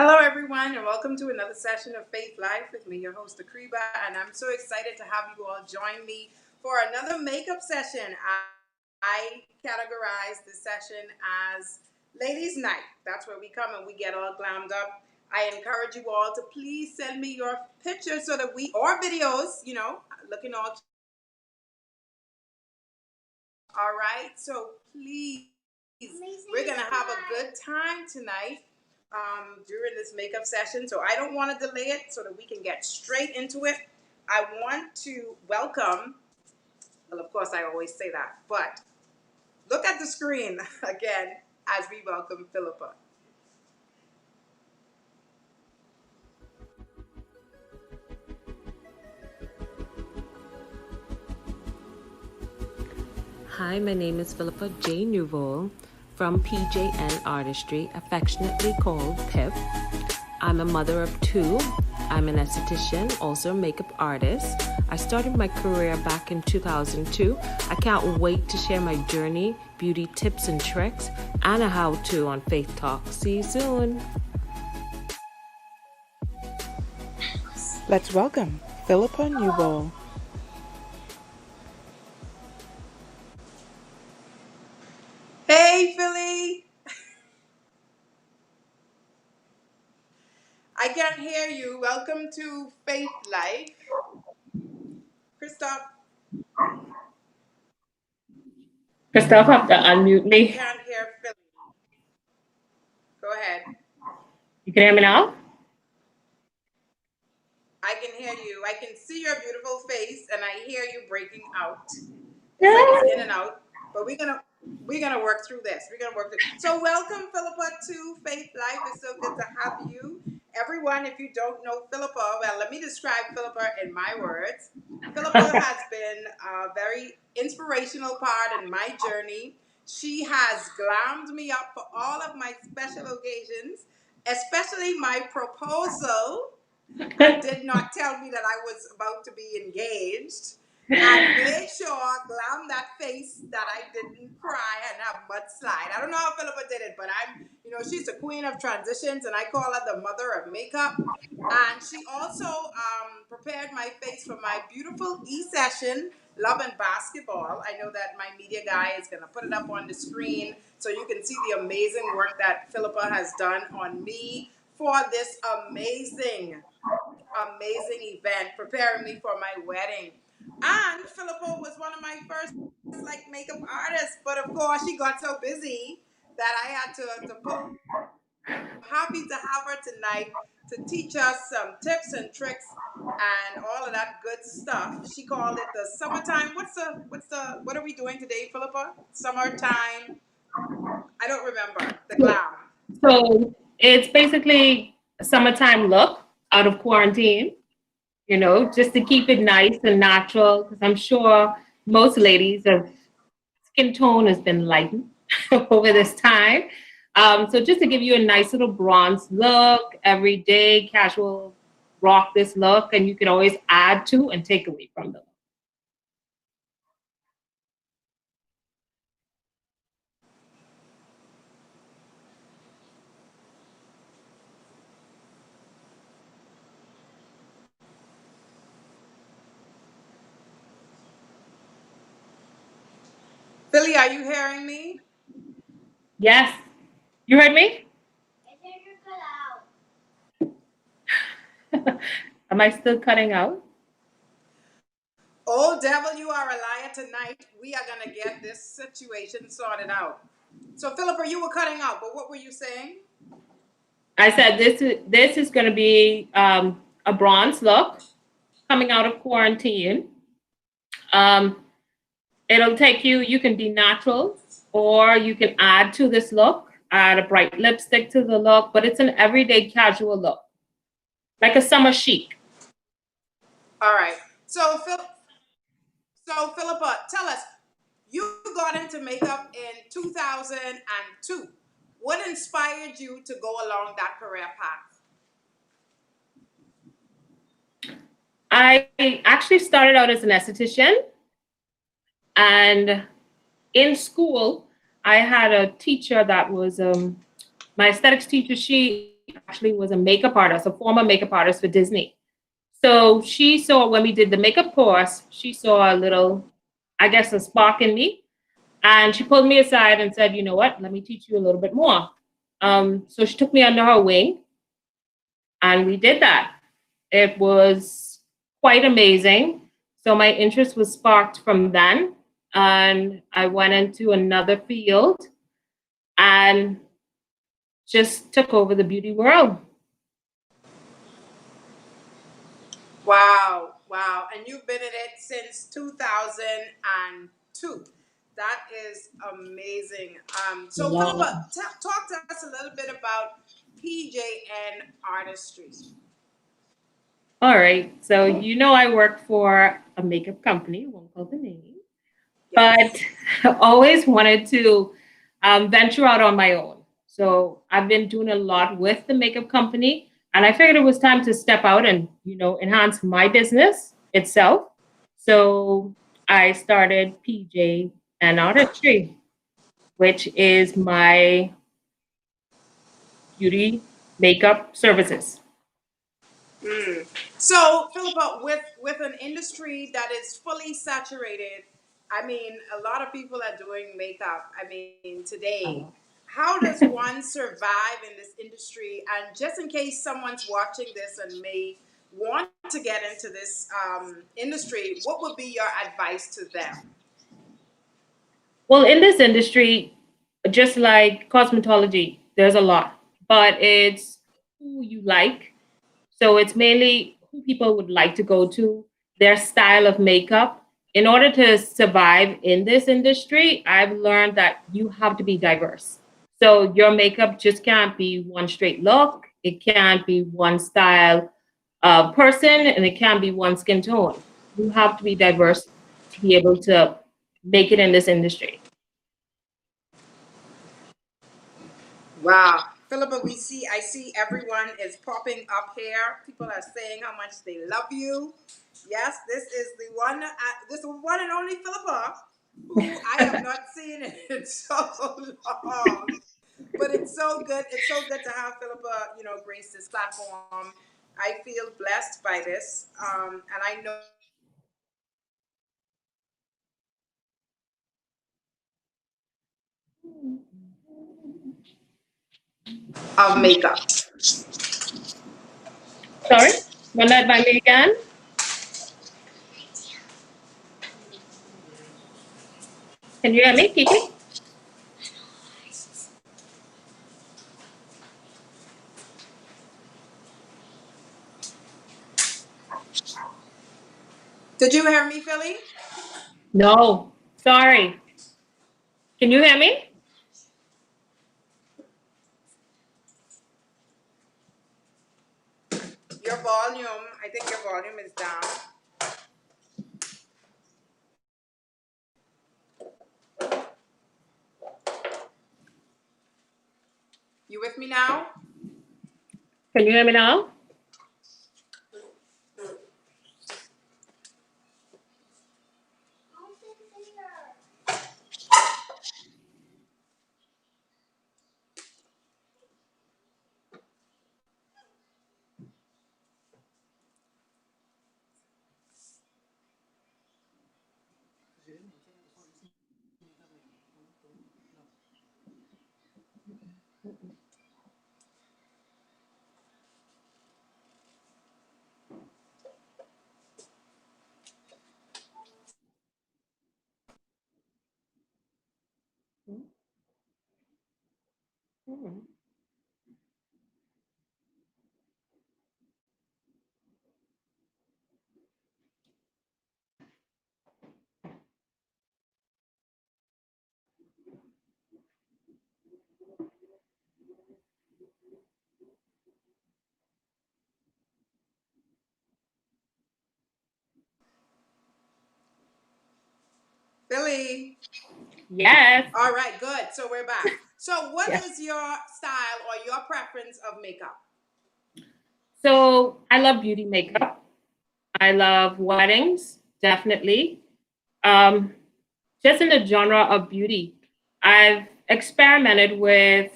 Hello, everyone, and welcome to another session of Faith Life with me, your host, Akriba, and I'm so excited to have you all join me for another makeup session. I categorize this session as Ladies' Night. That's where we come and we get all glammed up. I encourage you all to please send me your pictures or videos, looking all right. So please, we're going to have a good time tonight during this makeup session. So I don't want to delay it so that we can get straight into it. I want to welcome, well, of course, I always say that, but look at the screen again as we welcome Phillipa. Hi, my name is Phillipa Newbold from Pjn Artistry, affectionately called Pip. I'm a mother of two. I'm an esthetician, also a makeup artist. I started my career back in 2002. I can't wait to share my journey, beauty tips and tricks, and a how-to on Faith Talk. See you soon. Let's welcome Phillipa Newbold. Hey, Philly. I can't hear you. Welcome to Faith Life. Christoph. Christoph, have to unmute I me. can't hear Philly. Go ahead. You can hear me now? I can hear you. I can see your beautiful face, and I hear you breaking out. It's Yeah. like it's in and out, but we're gonna work through this. So welcome, Phillipa, to Faith Life. It's so good to have you, everyone. If you don't know Phillipa, well, let me describe Phillipa in my words. Phillipa has been a very inspirational part in my journey. She has glammed me up for all of my special occasions, especially my proposal. Did not tell me that I was about to be engaged. And made sure, glam that face that I didn't cry and have mudslide. I don't know how Phillipa did it, but she's the queen of transitions, and I call her the mother of makeup. And she also prepared my face for my beautiful e-session, Love and Basketball. I know that my media guy is going to put it up on the screen so you can see the amazing work that Phillipa has done on me for this amazing event, preparing me for my wedding. And Phillipa was one of my first makeup artists, but of course she got so busy that I had to pull. I'm happy to have her tonight to teach us some tips and tricks and all of that good stuff. She called it the summertime. What are we doing today, Phillipa? Summertime. I don't remember. The glam. So it's basically a summertime look out of quarantine, just to keep it nice and natural, because I'm sure most ladies' skin tone has been lightened over this time. So just to give you a nice little bronze look, everyday casual rock this look, and you can always add to and take away from the look. Philly, are you hearing me? Yes. You heard me? Am I still cutting out? Oh, devil, you are a liar tonight. We are going to get this situation sorted out. So, Phillipa, you were cutting out, but what were you saying? I said this is going to be a bronze look coming out of quarantine. It'll take you can be natural, or you can add to this look, add a bright lipstick to the look, but it's an everyday casual look, like a summer chic. All right. So, Phillipa, tell us, you got into makeup in 2002. What inspired you to go along that career path? I actually started out as an esthetician, and in school, I had a teacher that was my aesthetics teacher. She actually was a makeup artist, a former makeup artist for Disney. So she saw when we did the makeup course, she saw a little, I guess, a spark in me. And she pulled me aside and said, you know what, let me teach you a little bit more. So she took me under her wing and we did that. It was quite amazing. So my interest was sparked from then. And I went into another field and just took over the beauty world. Wow, wow. And you've been in it since 2002. That is amazing. So, Long. Philippa, talk to us a little bit about PJN Artistry. All right. So you know I work for a makeup company, won't call the name, Yes. but I always wanted to venture out on my own. So I've been doing a lot with the makeup company, and I figured it was time to step out and enhance my business itself. So I started PJ and Artistry, which is my beauty makeup services. Mm. So, Philippa, with an industry that is fully saturated, I mean, a lot of people are doing makeup. I mean, today, how does one survive in this industry? And just in case someone's watching this and may want to get into this industry, what would be your advice to them? Well, in this industry, just like cosmetology, there's a lot, but it's who you like. So it's mainly who people would like to go to, their style of makeup. In order to survive in this industry, I've learned that you have to be diverse. So your makeup just can't be one straight look, it can't be one style of person, and it can't be one skin tone. You have to be diverse to be able to make it in this industry. Wow. Philippa, I see everyone is popping up here. People are saying how much they love you. Yes, this one and only Philippa, who I have not seen in so long. But it's so good. It's so good to have Philippa, grace this platform. I feel blessed by this. And I know of makeup. Sorry, run that by me again. Can you hear me, Kiki? Did you hear me, Philly? No, sorry. Can you hear me? Your volume, I think your volume is down. You with me now? Can you hear me now? Philly. Yes. All right, good. So we're back. So, what Yes. is your style or your preference of makeup? So I love beauty makeup. I love weddings, definitely. Um, just in the genre of beauty, I've experimented with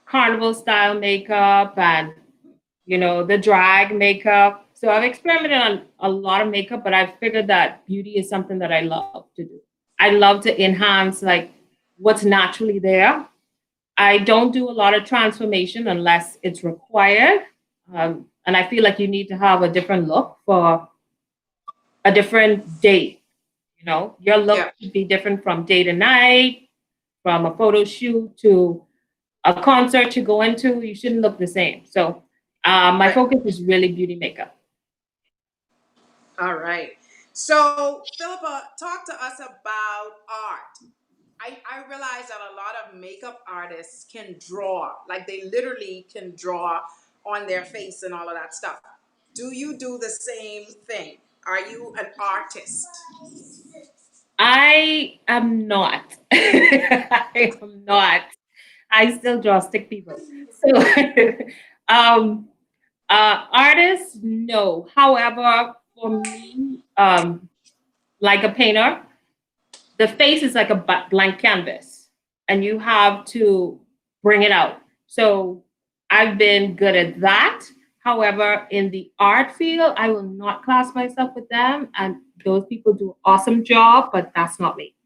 carnival style makeup and, you know, the drag makeup. So I've experimented on a lot of makeup, but I've figured that beauty is something that I love to do. I love to enhance like what's naturally there. I don't do a lot of transformation unless it's required. And I feel like you need to have a different look for a different day. You know, your look Yeah. should be different from day to night, from a photo shoot to a concert you go into. You shouldn't look the same. So my Right. focus is really beauty makeup. All right. So, Philippa, talk to us about art. I realize that a lot of makeup artists can draw, like they literally can draw on their face and all of that stuff. Do you do the same thing? Are you an artist? I am not. I am not. I still draw stick people. So, um, artists, no. However, for me, like a painter, the face is like a blank canvas, and you have to bring it out. So, I've been good at that. However, in the art field, I will not class myself with them, and those people do an awesome job, but that's not me.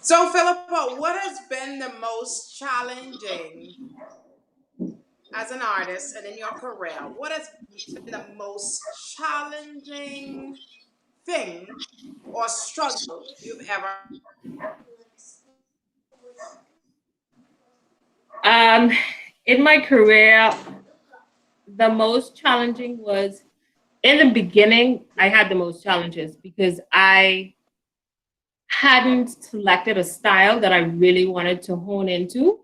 So, Philippa, what has been the most challenging as an artist and in your career? What has been the most challenging thing or struggle you've ever? Um, in my career, the most challenging was in the beginning. I had the most challenges because I hadn't selected a style that I really wanted to hone into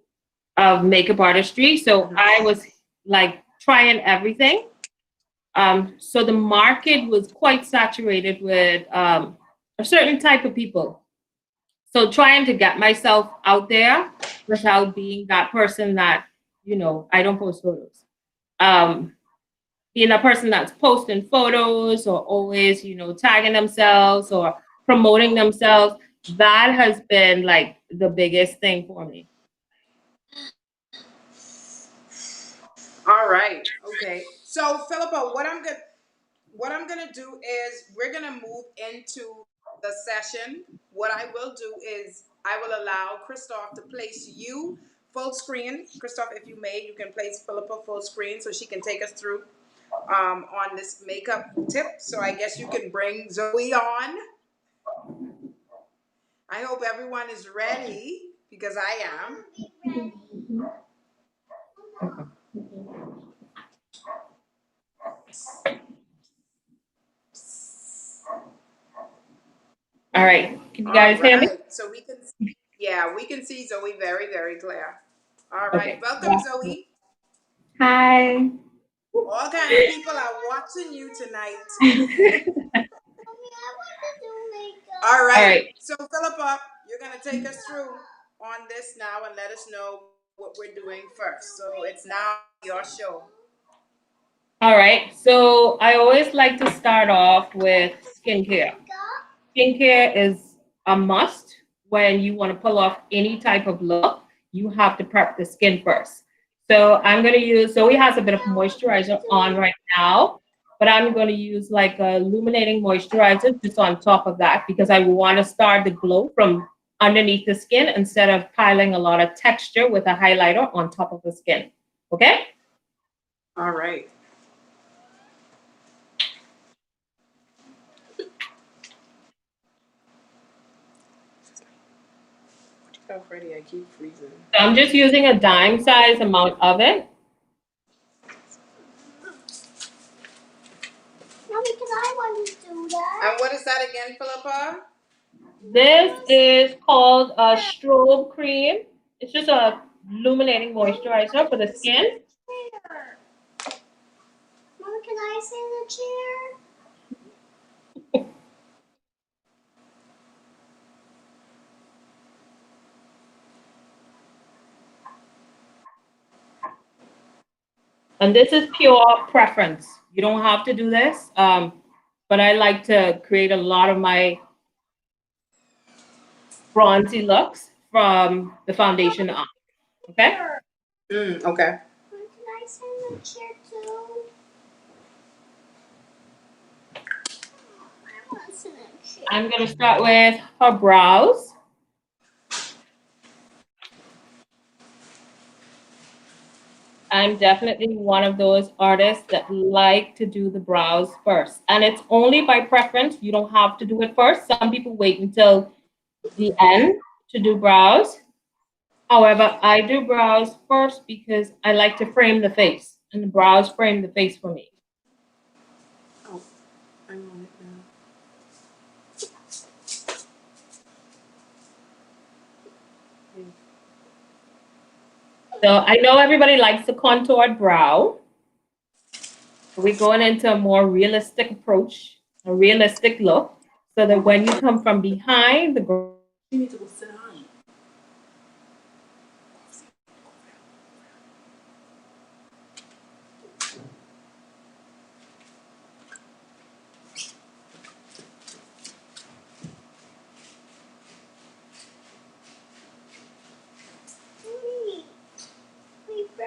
of makeup artistry. So Mhm. I was like trying everything. So the market was quite saturated with a certain type of people. So trying to get myself out there without being that person that, you know, I don't post photos. Um, Being a person that's posting photos or always, you know, tagging themselves or promoting themselves, that has been like the biggest thing for me. All right. Okay. So, Philippa, what I'm gonna do is we're gonna move into the session. What I will do is I will allow Christoph to place you full screen. Christoph, if you may, you can place Philippa full screen so she can take us through on this makeup tip. So I guess you can bring Zoe on. I hope everyone is ready because I am. All right. Can you All guys hear me? right. So we can, yeah, we can see Zoe very, very clear. All right. Okay. Welcome, Zoe. Hi. All kind of people are watching you tonight. All All right. right. So, Philippa, you're going to take us through on this now and let us know what we're doing first. So, it's now your show. All right. So I always like to start off with skincare. Skincare is a must when you want to pull off any type of look. You have to prep the skin first. So I'm going to use, Zoe has a bit of moisturizer on right now, but I'm going to use like a illuminating moisturizer just on top of that because I want to start the glow from underneath the skin instead of piling a lot of texture with a highlighter on top of the skin. Okay? All right. Oh, Freddie, I keep freezing. So I'm just using a dime size amount of it. I want to do that. And what is that again, Philippa? This is called a strobe cream. It's just a illuminating moisturizer for the skin. Mom, can I sit in the chair? And this is pure preference. You don't have to do this, but I like to create a lot of my bronzy looks from the foundation on. Okay? Okay. Can I sit in the chair too? I want to sit in the chair. I'm going to start with her brows. I'm definitely one of those artists that like to do the brows first. And it's only by preference. You don't have to do it first. Some people wait until the end to do brows. However, I do brows first because I like to frame the face, and the brows frame the face for me. Oh, I'm on it now. So I know everybody likes the contoured brow. We're going into a more realistic approach, a realistic look, so that when you come from behind the girl, You need to go sit down. Wait, bro.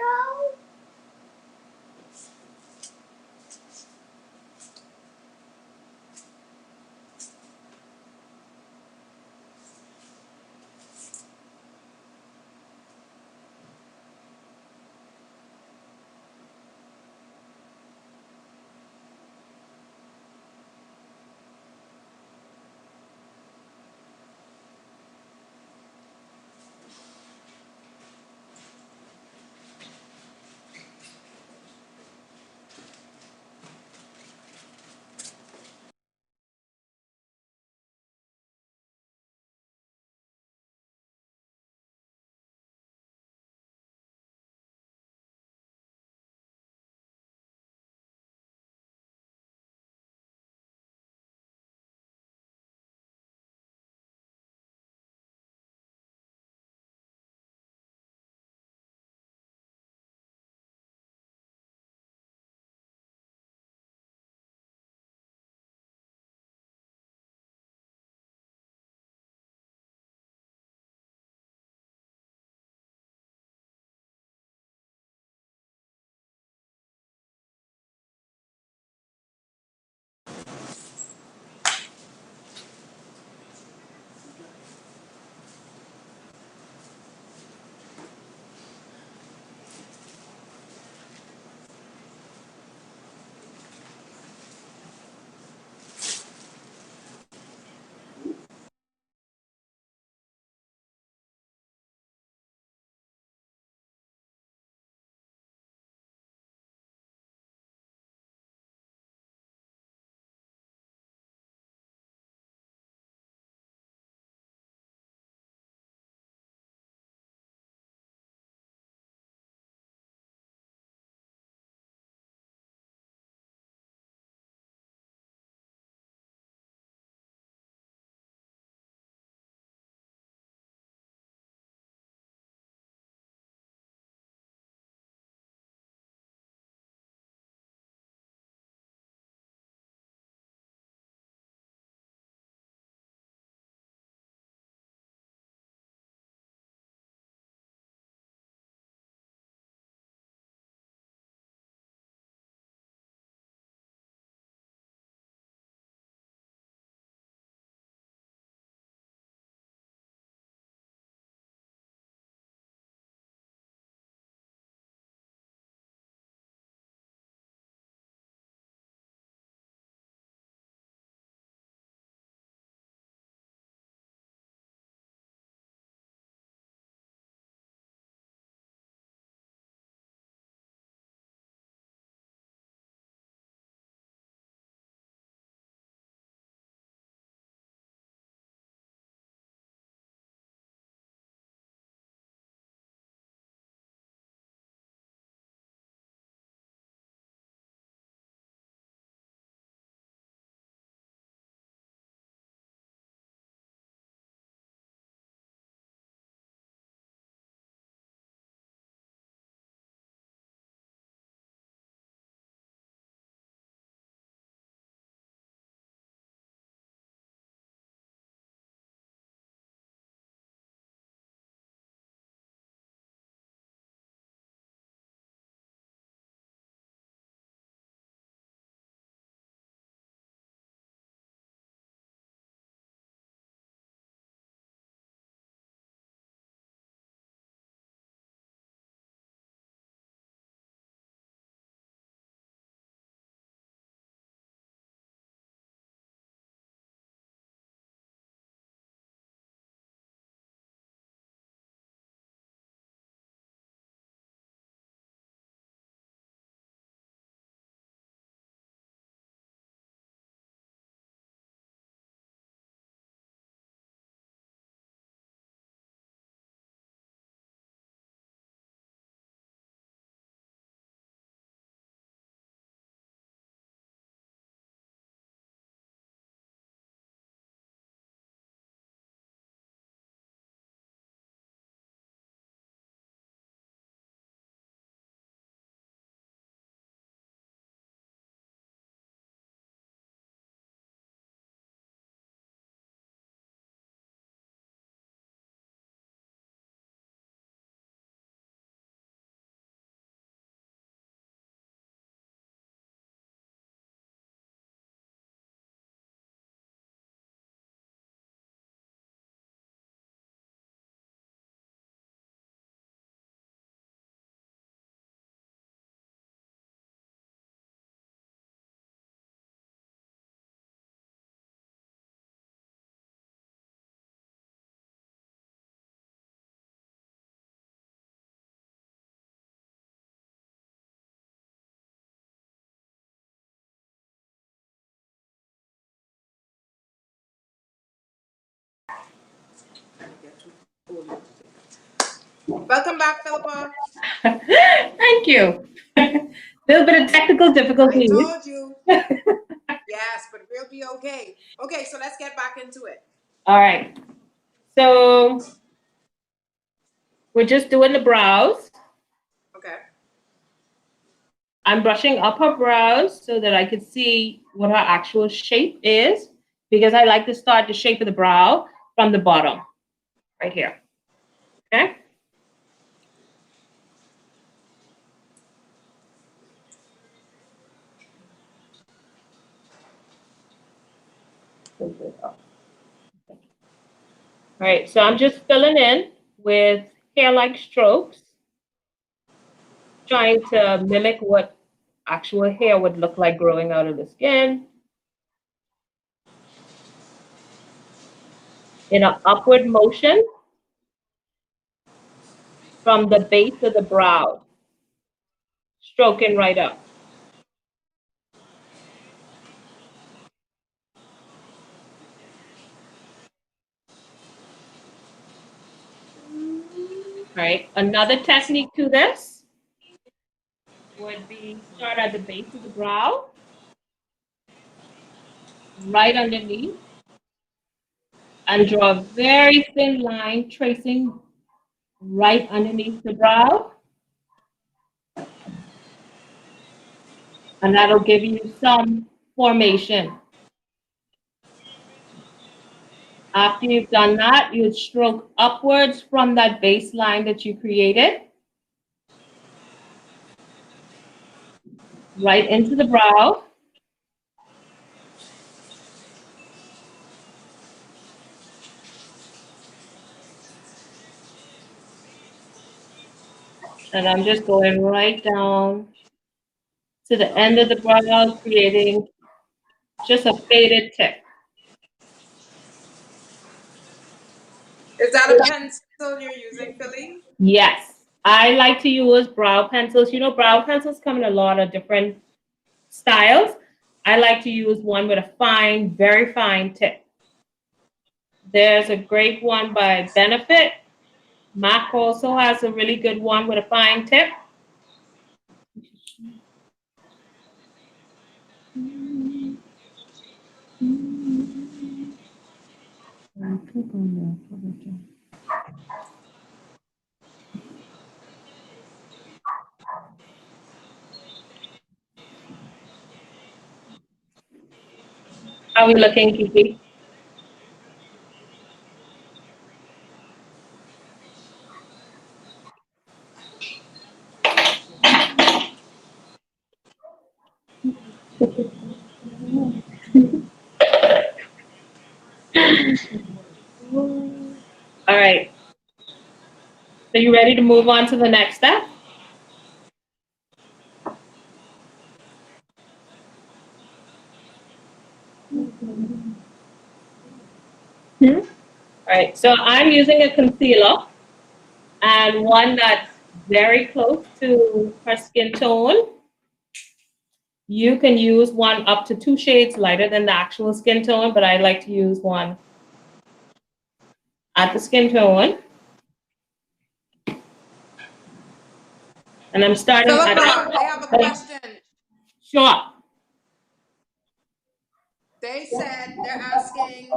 Welcome back, Philippa. Thank you. Little bit of technical I difficulties. told you. Yes, but we'll be okay. Okay, so let's get back into it. All right. So we're just doing the brows. Okay. I'm brushing up her brows so that I can see what her actual shape is, because I like to start the shape of the brow from the bottom, right here. Okay. All right, so I'm just filling in with hair-like strokes, trying to mimic what actual hair would look like growing out of the skin in an upward motion from the base of the brow, stroking right up. All right, another technique to this would be start at the base of the brow, right underneath, and draw a very thin line tracing right underneath the brow. And that'll give you some formation. After you've done that, you would stroke upwards from that baseline that you created, right into the brow. And I'm just going right down to the end of the brow, creating just a faded tip. Is that a pencil you're using, Philly? Yes, I like to use brow pencils. You know, brow pencils come in a lot of different styles. I like to use one with a fine, very fine tip. There's a great one by Benefit. MAC also has a really good one with a fine tip. How are we looking, Kiki? All right. So you ready to move on to the next step? All right. So I'm using a concealer, and one that's very close to her skin tone. You can use one up to 2 shades lighter than the actual skin tone, but I like to use one at the skin tone. And I'm starting Philippa, at I have a question. sure. They said they're asking,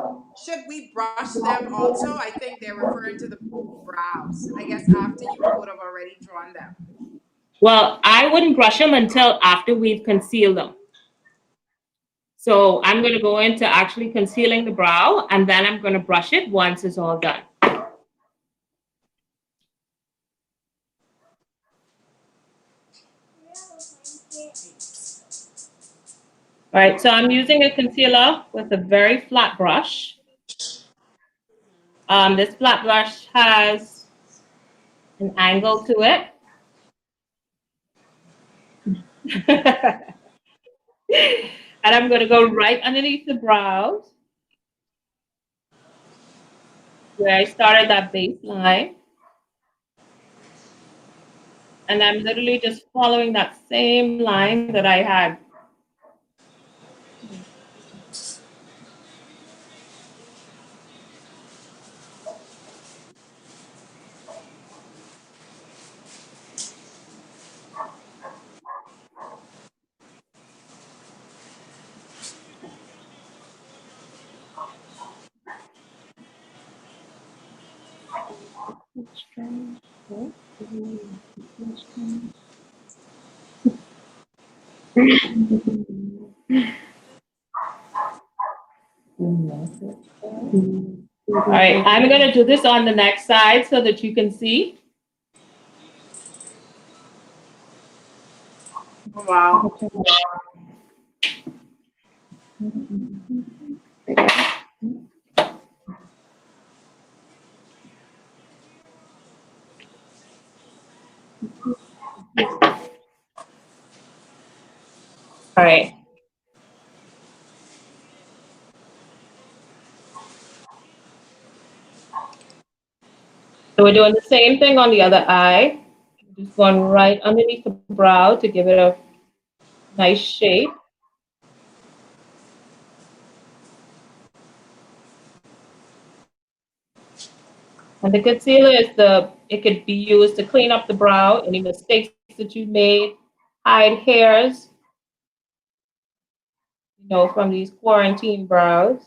should we brush them also? I think they're referring to the brows. I guess after you would have already drawn them. Well, I wouldn't brush them until after we've concealed them. So I'm going to go into actually concealing the brow, and then I'm going to brush it once it's all done. All right, so I'm using a concealer with a very flat brush. This flat brush has an angle to it. And I'm going to go right underneath the brows where I started that baseline. And I'm literally just following that same line that I had. All right, I'm gonna do this on the next side so that you can see. Wow. All right. So we're doing the same thing on the other eye. Just going right underneath the brow to give it a nice shape. And the concealer it could be used to clean up the brow, any mistakes that you made, hide hairs, from these quarantine brows.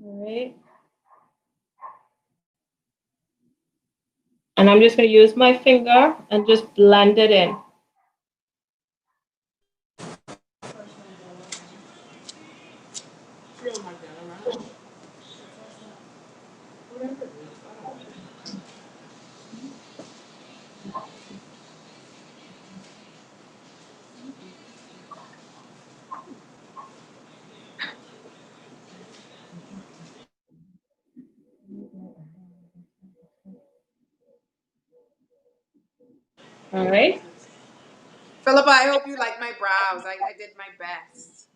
All right. And I'm just going to use my finger and just blend it in. All right. Philippa, I hope you like my brows. I did my best.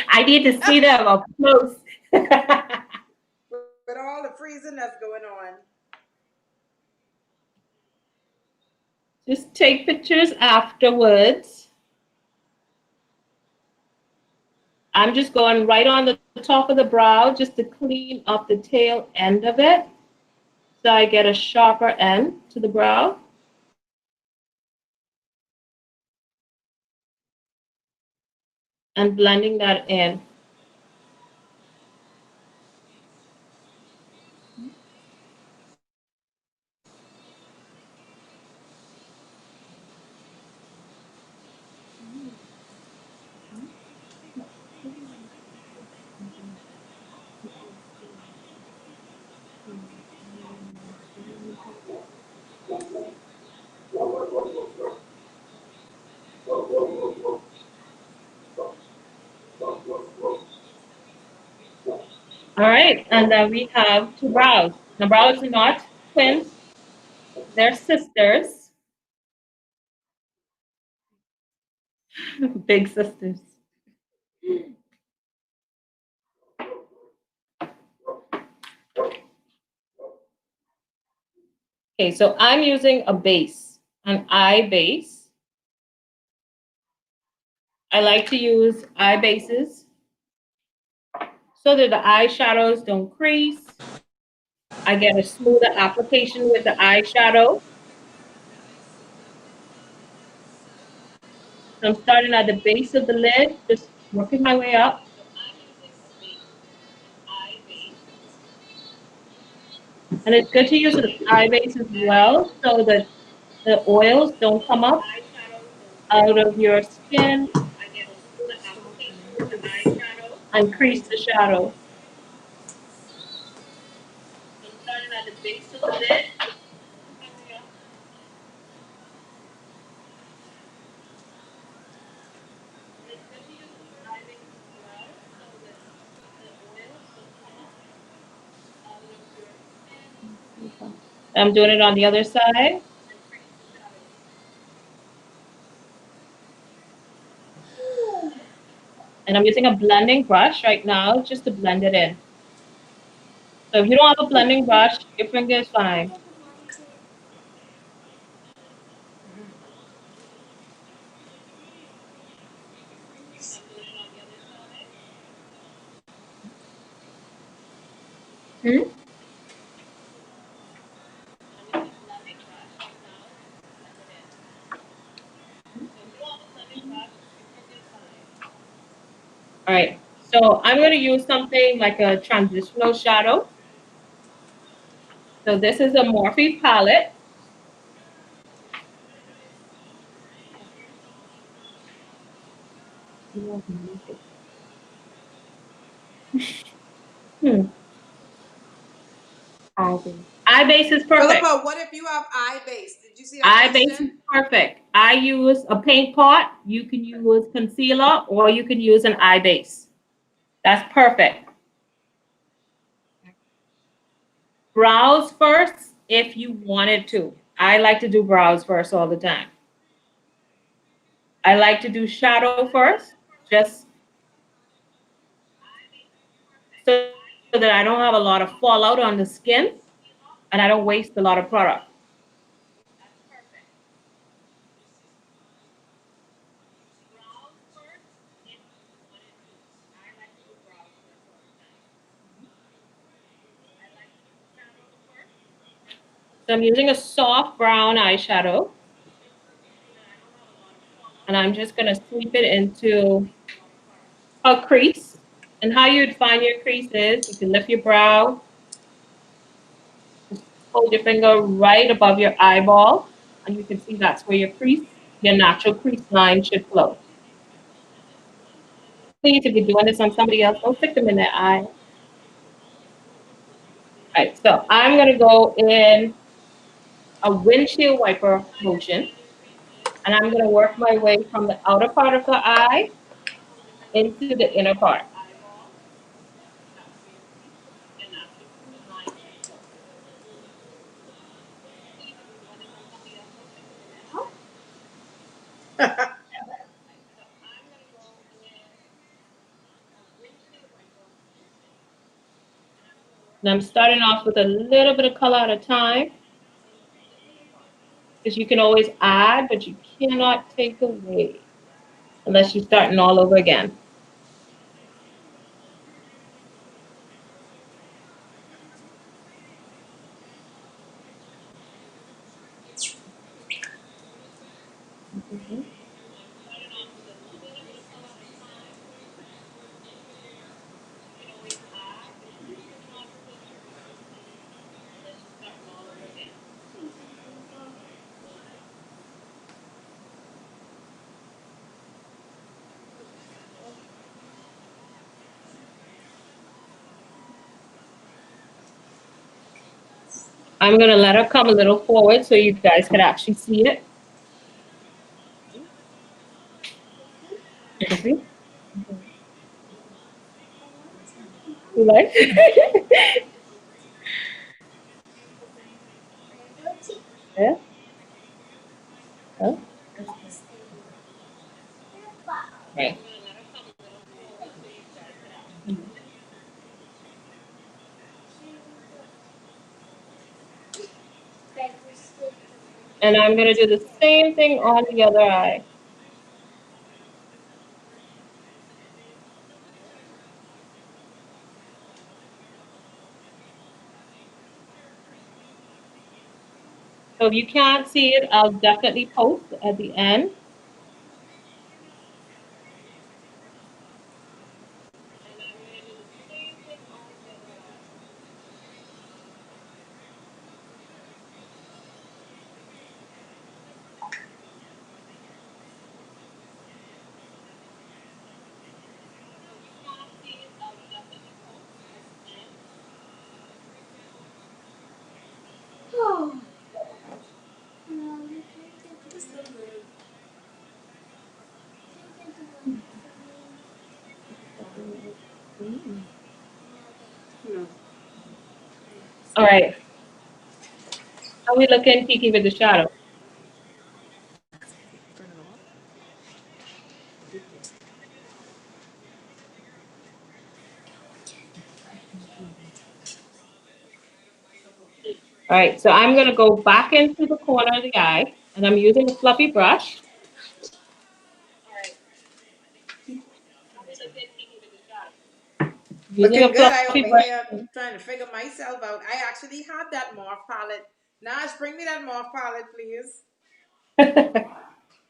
I need to see them up close. With all the freezing that's going on. Just take pictures afterwards. I'm just going right on the top of the brow just to clean up the tail end of it so I get a sharper end to the brow. And blending that in. All right, and then we have two brows. The brows are not twins, they're sisters, big sisters. Okay, so I'm using a base, an eye base. I like to use eye bases so that the eyeshadows don't crease. I get a smoother application with the eyeshadow. So I'm starting at the base of the lid, just working my way up. And it's good to use an eye base as well so that the oils don't come up out of your skin and crease the shadow. I'm doing it on the other side. And I'm using a blending brush right now just to blend it in. So if you don't have a blending brush, your finger is fine. Hmm? All right. So I'm going to use something like a transitional shadow. So this is a Morphe palette. Hmm. Eye base is perfect. Philippa, what if you have eye base? Did you see that Eye base is question? perfect. I use a paint pot. You can use concealer or you can use an eye base. That's perfect. Brows first if you wanted to. I like to do brows first all the time. I like to do shadow first, just so that I don't have a lot of fallout on the skin and I don't waste a lot of product. So I'm using a soft brown eyeshadow and I'm just going to sweep it into a crease. And how you'd find your crease is you can lift your brow, hold your finger right above your eyeball, and you can see that's where your crease, your natural crease line should flow. Please, if you're doing this on somebody else, don't stick them in their eye. All right, so I'm going to go in a windshield wiper motion, and I'm going to work my way from the outer part of the eye into the inner part. And I'm starting off with a little bit of color at a time, because you can always add, but you cannot take away unless you're starting all over again. I'm going to let her come a little forward so you guys can actually see it. You like? Yeah. Oh. Right. And I'm going to do the same thing on the other eye. So if you can't see it, I'll definitely post at the end. All right. How are we looking, Kiki, with the shadow? All right, so I'm going to go back into the corner of the eye, and I'm using a fluffy brush. Using a Looking good. I fluffy over brush. here trying to figure myself out. I actually have that morph palette. Nash, bring me that morph palette, please.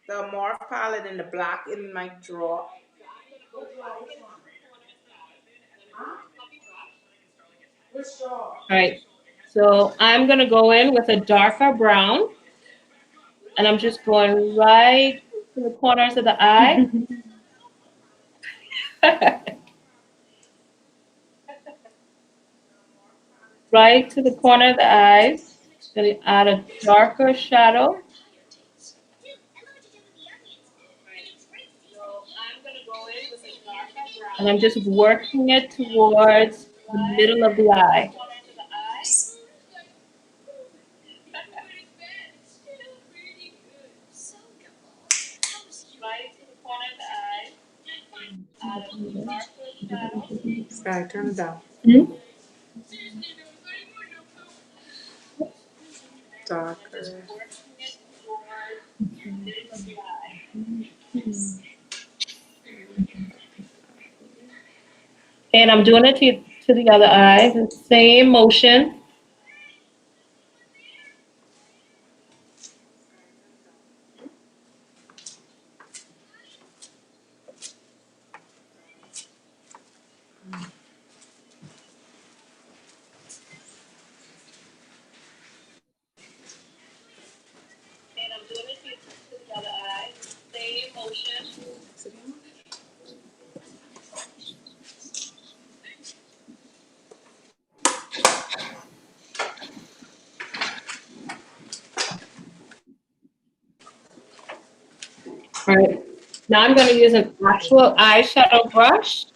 The morph palette in the black in my drawer. All right. So I'm going to go in with a darker brown, and I'm just going right to the corners of the eye. Right to the corner of the eyes. Going to add a darker shadow. And I'm just working it towards the middle of the eye. Sky, turn it down. Hmm? Darker. And I'm doing it to the other eye, the same motion. All right. Now I'm going to use an actual eyeshadow brush.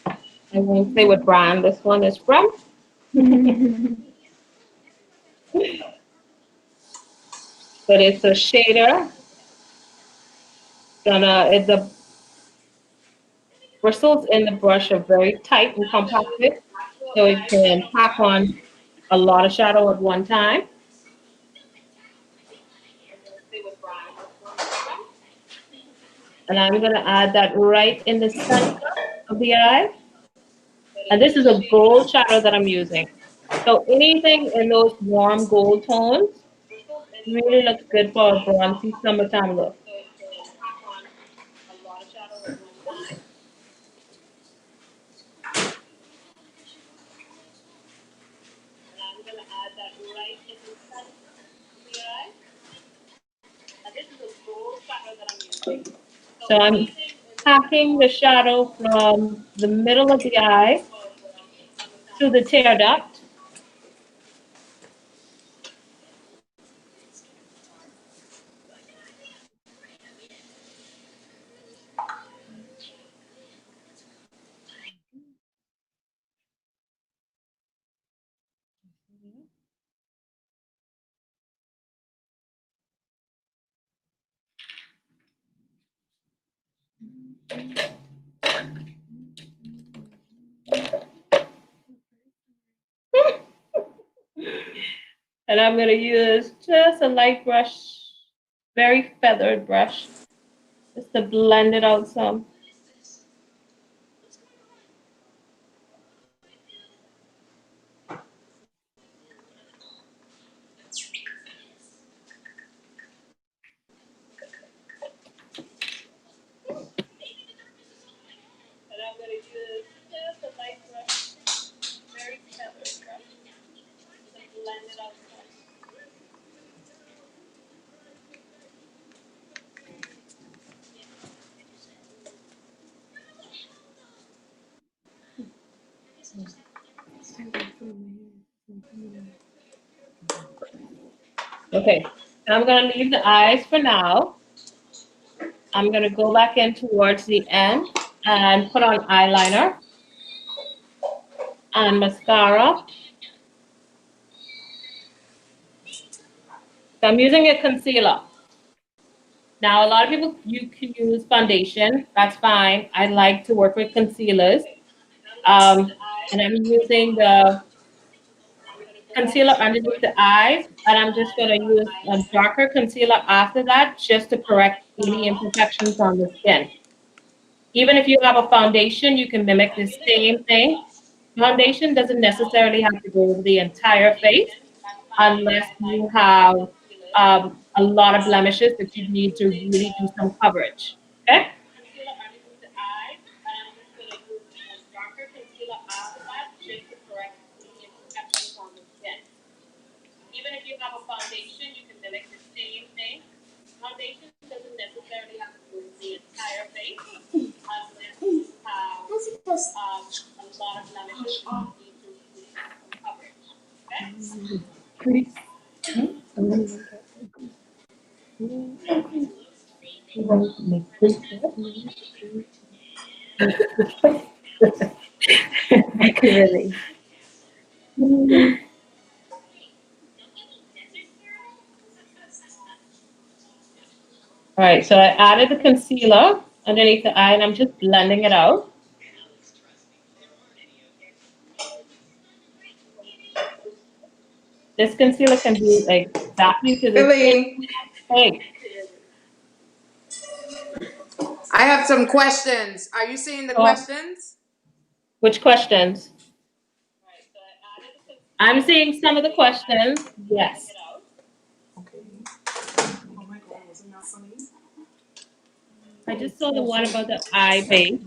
I won't say what brand this one is from. But it's a shader. The bristles in the brush are very tight and compacted, so it can pack on a lot of shadow at one time. And I'm going to add that right in the center of the eye. And this is a gold shadow that I'm using. So anything in those warm gold tones really looks good for a bronzy summertime look. So I'm packing the shadow from the middle of the eye to the tear duct. And I'm going to use just a light brush, very feathered brush, just to blend it out some. Okay, I'm going to leave the eyes for now. I'm going to go back in towards the end and put on eyeliner and mascara. So I'm using a concealer. Now, a lot of people, you can use foundation. That's fine. I like to work with concealers. And I'm using the concealer underneath the eyes. And I'm just going to use a darker concealer after that just to correct any imperfections on the skin. Even if you have a foundation, you can mimic the same thing. Foundation doesn't necessarily have to go over the entire face unless you have a lot of blemishes that you need to really do some coverage. Okay? Even if you have a foundation, you can mimic the same thing. Foundation doesn't necessarily have to go the entire face unless you have a lot of blemishes that you need to do some coverage. Okay? Pretty. Really. All right, so I added the concealer underneath the eye and I'm just blending it out. This concealer can be like exactly to the skin. Philly, Hey, I have some questions. Are you seeing the so questions? which questions? I'm seeing some of the questions. Yes. I just saw the one about the eye base.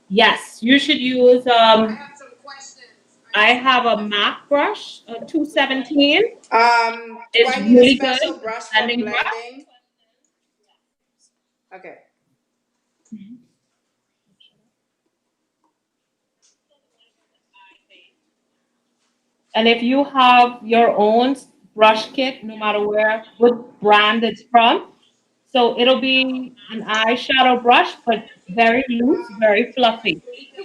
Yes, you should use I have some questions. Are you I seeing have the a questions? MAC brush, a 217. Do It's I need a really good. special brush for Blending brush. blending? Okay. And if you have your own brush kit, no matter where, what brand it's from, so it'll be an eyeshadow brush, but very loose, very fluffy.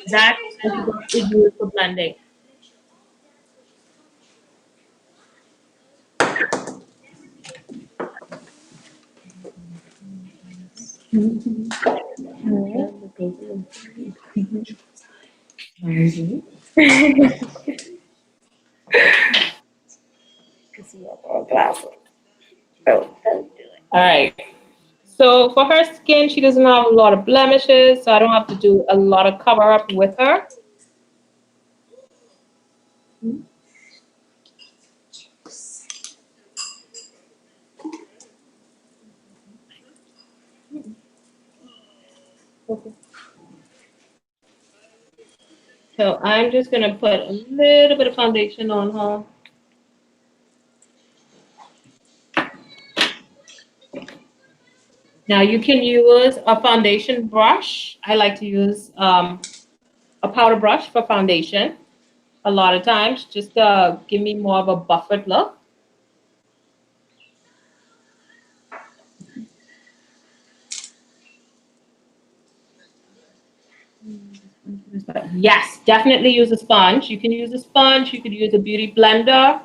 That is what we use for blending. All right. So for her skin, she doesn't have a lot of blemishes, so I don't have to do a lot of cover up with her. So I'm just gonna put a little bit of foundation on her. Now you can use a foundation brush. I like to use a powder brush for foundation a lot of times, just to give me more of a buffered look. Yes, definitely use a sponge. You can use a sponge, you could use a beauty blender.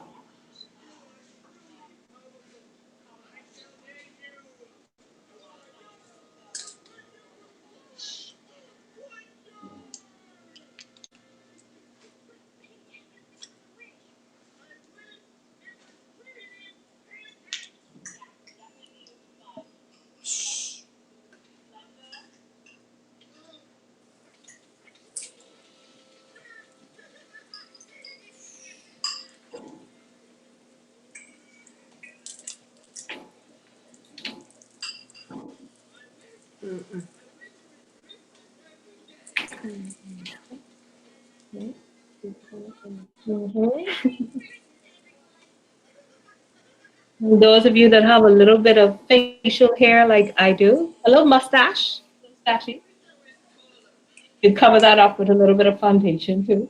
Those of you that have a little bit of facial hair like I do, a little mustache, mustachy, you cover that up with a little bit of foundation too.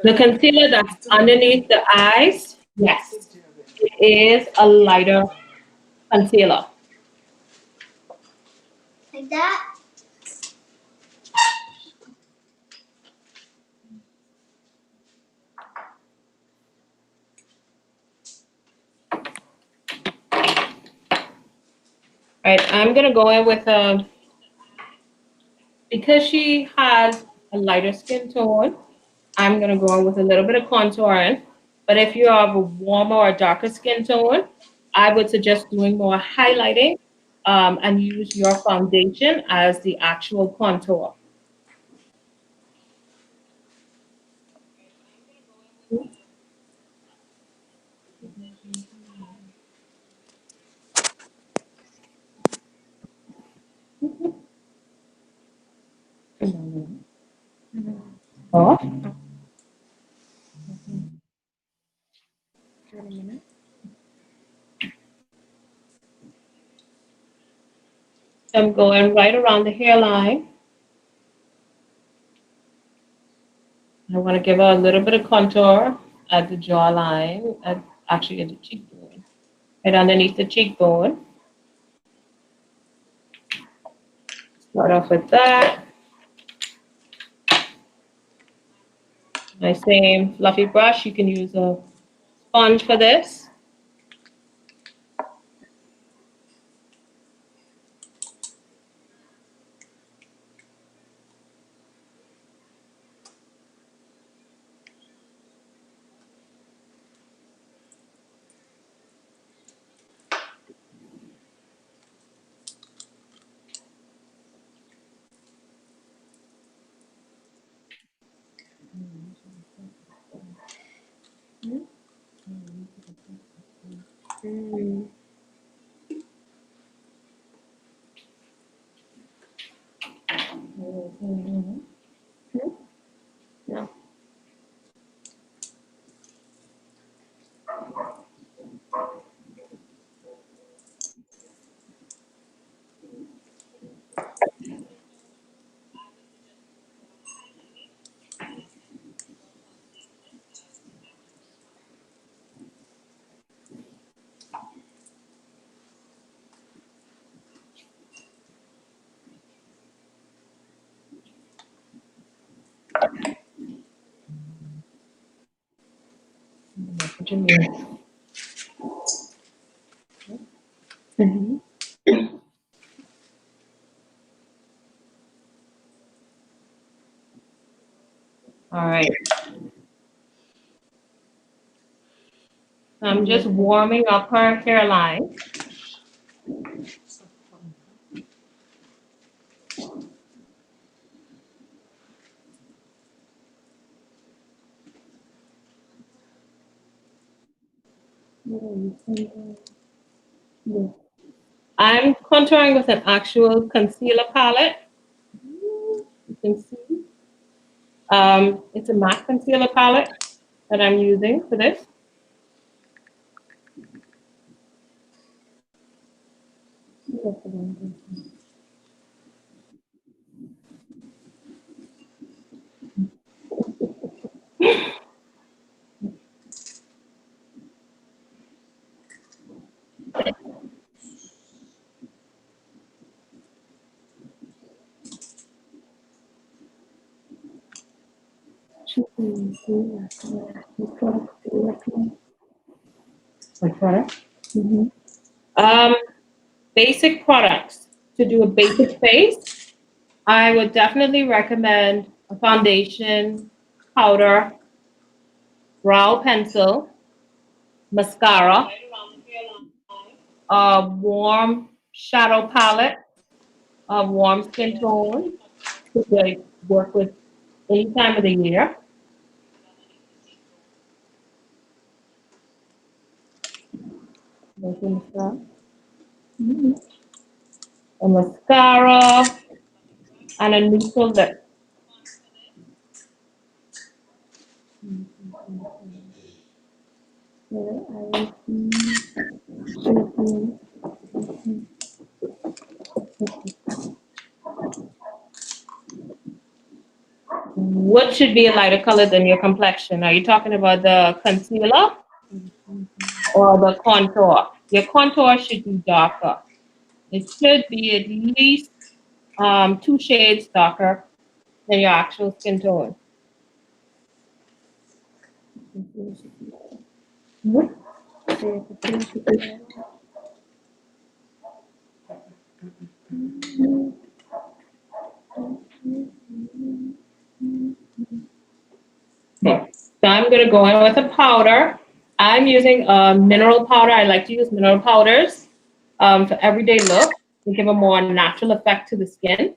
The concealer that's underneath the eyes, yes, it is a lighter concealer. Like that? All right, I'm gonna go in with because she has a lighter skin tone, I'm gonna go in with a little bit of contouring. But if you have a warmer or darker skin tone, I would suggest doing more highlighting and use your foundation as the actual contour. Oh. I'm going right around the hairline. I want to give her a little bit of contour at the jawline, actually at the cheekbone, right underneath the cheekbone. Start off with that. My same fluffy brush. You can use a sponge for this. No. What you mean? Mhm. All right. I'm just warming up her hairline. I'm contouring with an actual concealer palette. You can see. It's a MAC concealer palette that I'm using for this. Um, basic products to do a basic face. I would definitely recommend a foundation, powder, brow pencil, mascara, a warm shadow palette, a warm skin tone to like, work with any time of the year. A mascara and a neutral lip. What should be a lighter color than your complexion? Are you talking about the concealer or the contour? Your contour should be darker. It should be at least 2 shades darker than your actual skin tone. Okay, so I'm gonna go in with a powder. I'm using mineral powder. I like to use mineral powders for everyday look to give a more natural effect to the skin.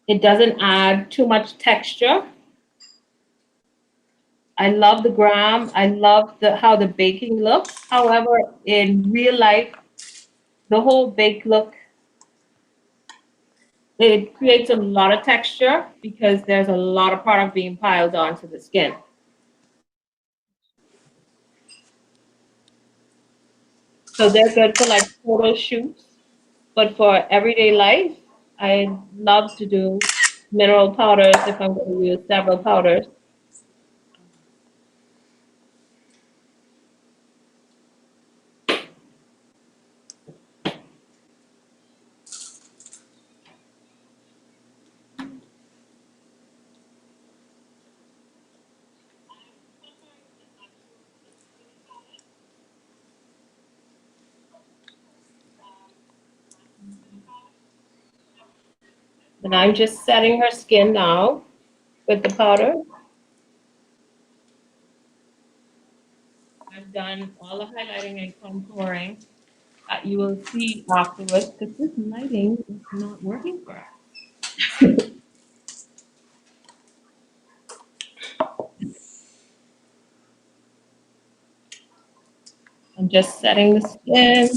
It doesn't add too much texture. I love the gram. I love how the baking looks. However, in real life, the whole bake look, it creates a lot of texture because there's a lot of product being piled onto the skin. So they're good for like photo shoots, but for everyday life, I love to do mineral powders if I'm going to use several powders. And I'm just setting her skin now with the powder. I've done all the highlighting and contouring that you will see afterwards because this lighting is not working for us. I'm just setting the skin.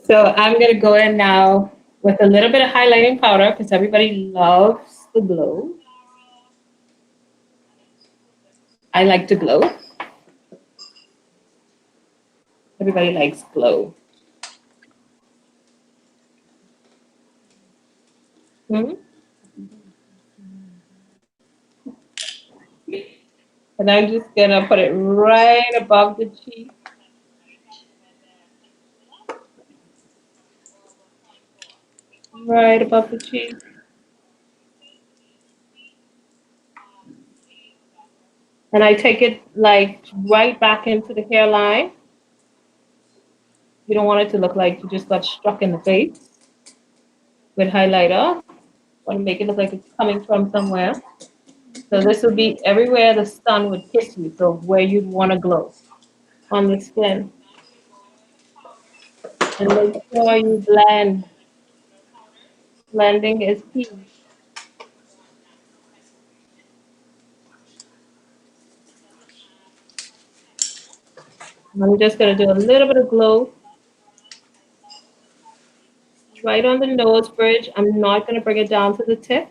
So I'm going to go in now with a little bit of highlighting powder because everybody loves the glow. I like to glow. Everybody likes glow. Hmm? And I'm just going to put it right above the cheek. Right above the cheek. And I take it like right back into the hairline. You don't want it to look like you just got struck in the face with highlighter. Want to make it look like it's coming from somewhere. So this would be everywhere the sun would kiss you. So where you'd want to glow on the skin. And make sure you blend. Blending is key. I'm just going to do a little bit of glow right on the nose bridge. I'm not going to bring it down to the tip.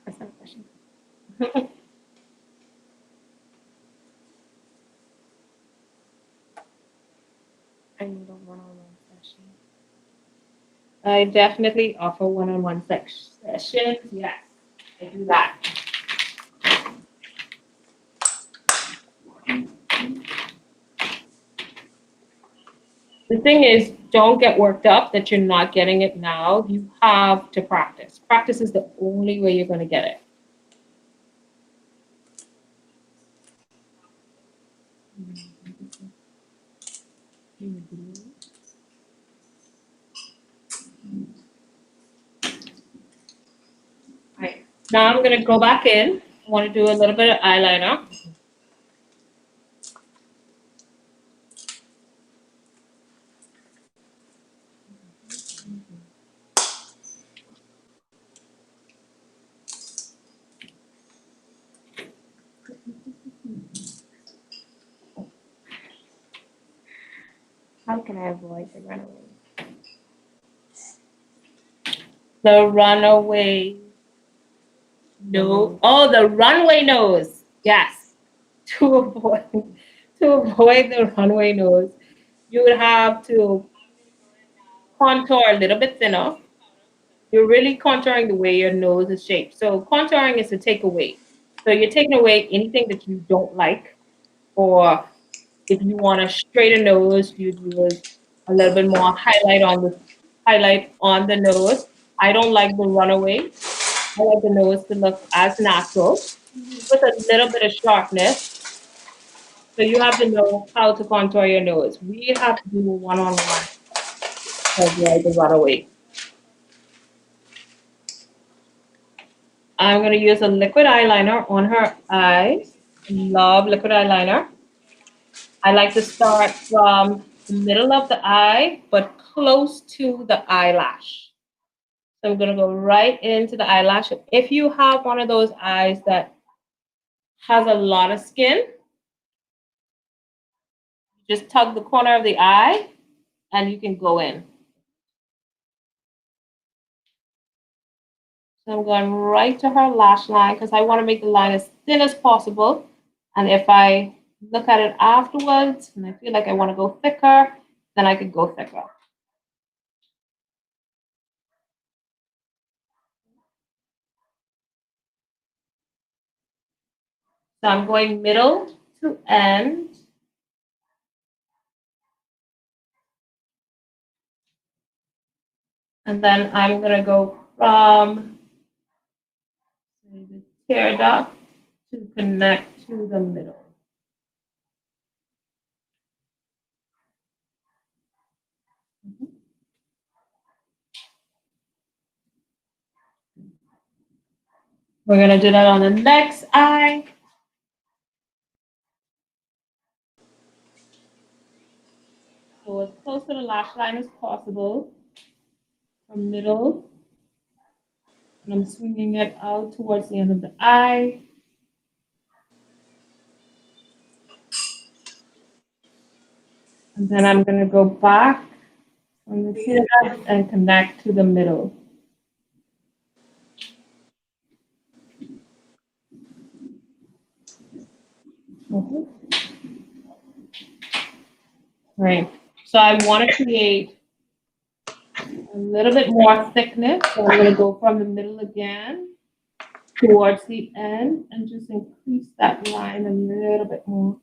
That's not a question. I need a one-on-one session. I definitely offer one-on-one sessions. Yes, I do that. The thing is, don't get worked up that you're not getting it now. You have to practice. Practice is the only way you're going to get it. All right. Now I'm going to go back in. I want to do a little bit of eyeliner. How can I avoid the runaway? The runaway nose. Oh, the runway nose. Yes. To avoid the runway nose, you would have to contour a little bit thinner. You're really contouring the way your nose is shaped. So contouring is to take away. So you're taking away anything that you don't like, or if you want a straighter nose, you'd use a little bit more highlight on the nose. I don't like the runaway. I like the nose to look as natural with a little bit of sharpness. So you have to know how to contour your nose. We have to do a one-on-one to avoid the runaway. I'm going to use a liquid eyeliner on her eyes. Love liquid eyeliner. I like to start from the middle of the eye, but close to the eyelash. So I'm going to go right into the eyelash. If you have one of those eyes that has a lot of skin, just tug the corner of the eye and you can go in. So I'm going right to her lash line because I want to make the line as thin as possible. And if I look at it afterwards and I feel like I want to go thicker, then I could go thicker. So I'm going middle to end. And then I'm going to go from the tear duct to connect to the middle. We're going to do that on the next eye. So as close to the lash line as possible. From middle. And I'm swinging it out towards the end of the eye. And then I'm going to go back on the tear duct and connect to the middle. Right. So I want to create a little bit more thickness. So I'm going to go from the middle again towards the end and just increase that line a little bit more.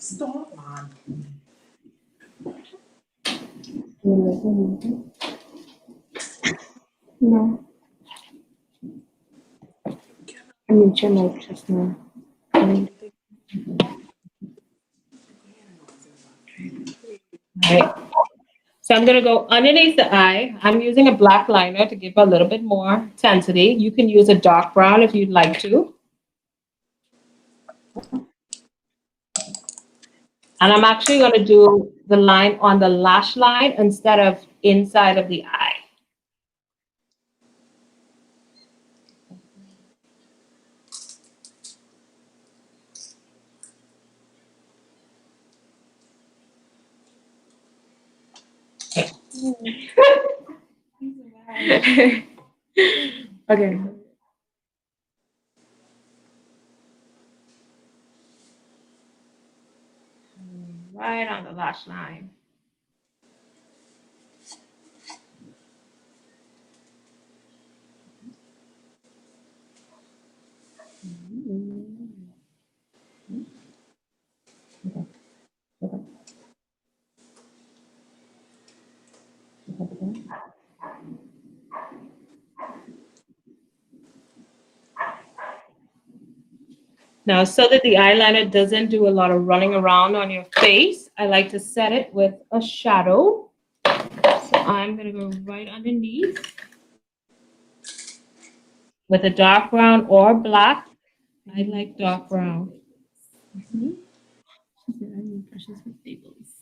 Stop, man. No. I mean, your mic just now. Right. So I'm going to go underneath the eye. I'm using a black liner to give a little bit more intensity. You can use a dark brown if you'd like to. And I'm actually going to do the line on the lash line instead of inside of the eye. Okay. Right on the lash line. Now, so that the eyeliner doesn't do a lot of running around on your face, I like to set it with a shadow. So I'm going to go right underneath with a dark brown or black. I like dark brown. Mhm. She said, I need brushes with staples.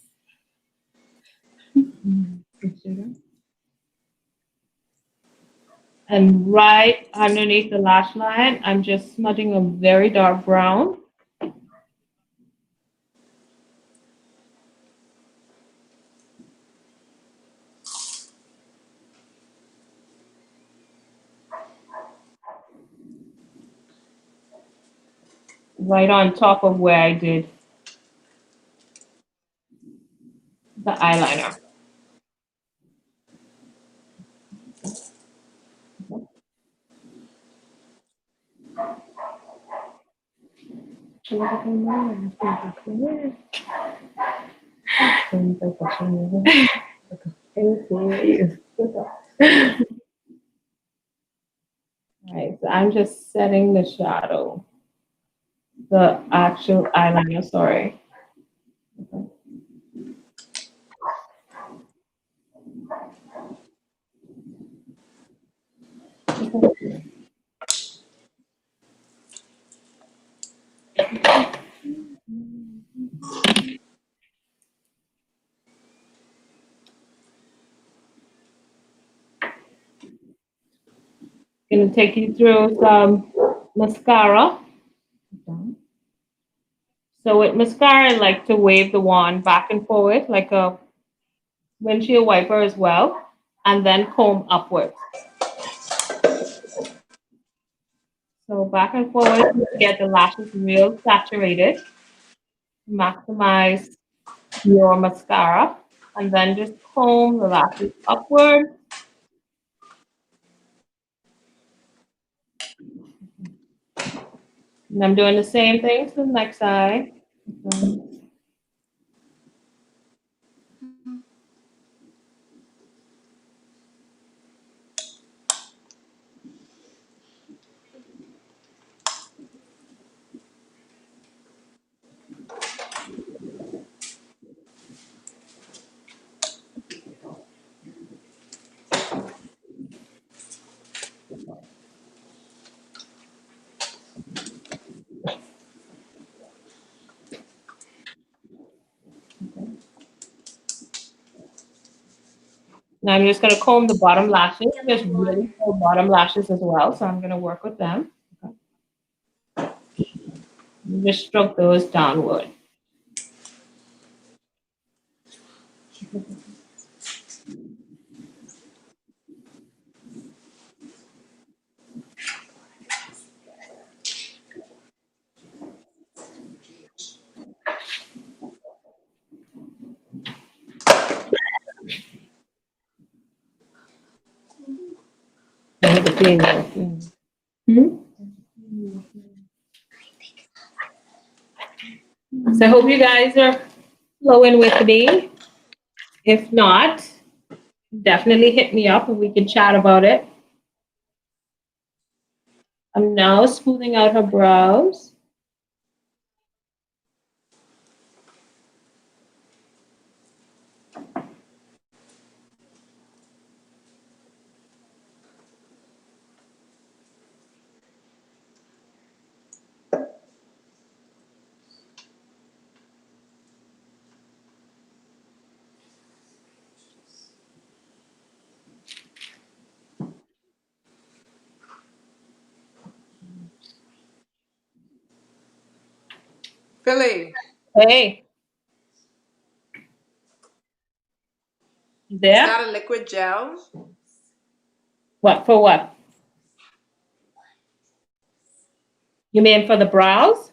And right underneath the lash line, I'm just smudging a very dark brown. Right on top of where I did the eyeliner. Right, so I'm just setting the shadow, the actual eyeliner, sorry. Gonna take you through some mascara. So with mascara, I like to wave the wand back and forward like a windshield wiper as well, and then comb upwards. So back and forward to get the lashes real saturated, maximize your mascara, and then just comb the lashes upward. And I'm doing the same thing to the next side. Now I'm just going to comb the bottom lashes. There's really full bottom lashes as well, so I'm going to work with them. Just stroke those downward. Hmm? So I hope you guys are flowing with me. If not, definitely hit me up and we can chat about it. I'm now smoothing out her brows. Philly, Hey, you is there? that a liquid gel What for what? You mean for the brows?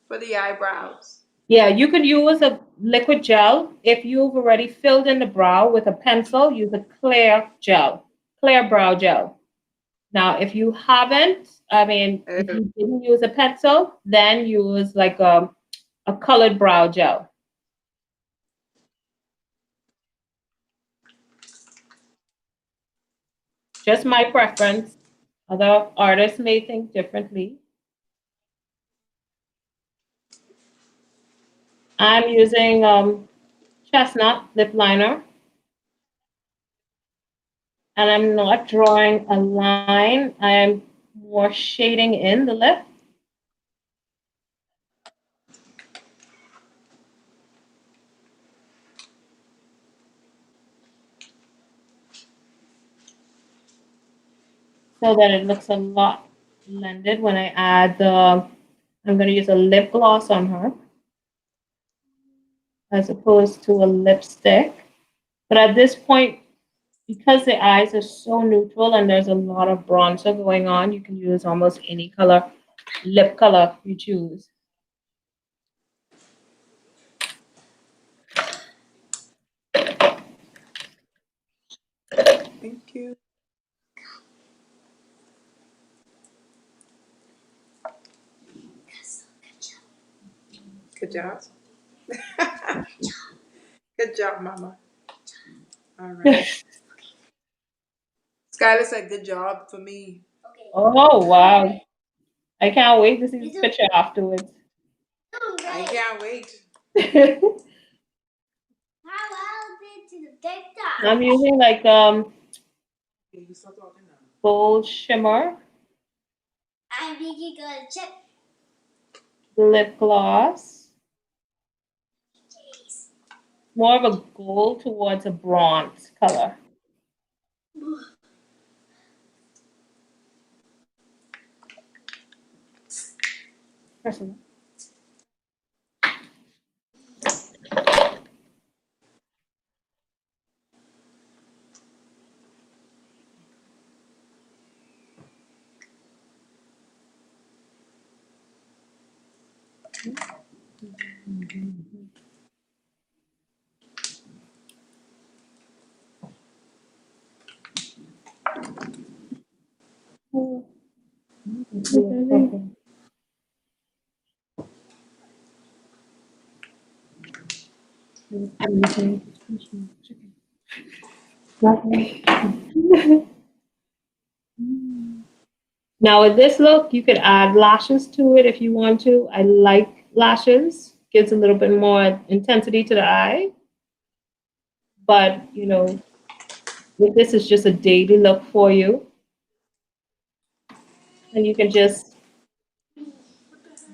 for the eyebrows? Yeah, you could use a liquid gel. If you've already filled in the brow with a pencil, use a clear gel, clear brow gel. Now, if you haven't, I mean, if Oh, you didn't use a pencil, then use like a colored brow gel. Just my preference. Other artists may think differently. I'm using chestnut lip liner, and I'm not drawing a line. I am more shading in the lip. So that it looks a lot blended when I add the, I'm going to use a lip gloss on her as opposed to a lipstick. But at this point, because the eyes are so neutral and there's a lot of bronzer going on, you can use almost any color, lip color you choose. Thank you. Good job. Good job, Mama. All right. Skylar said, "Good job for me." Oh, wow. I can't wait to see this picture afterwards. I can't wait. I'm using like gold shimmer lip gloss. More of a gold towards a bronze color. Personal. Now with this look, you could add lashes to it if you want to. I like lashes, gives a little bit more intensity to the eye. But, you know, if this is just a daily look for you, and you can just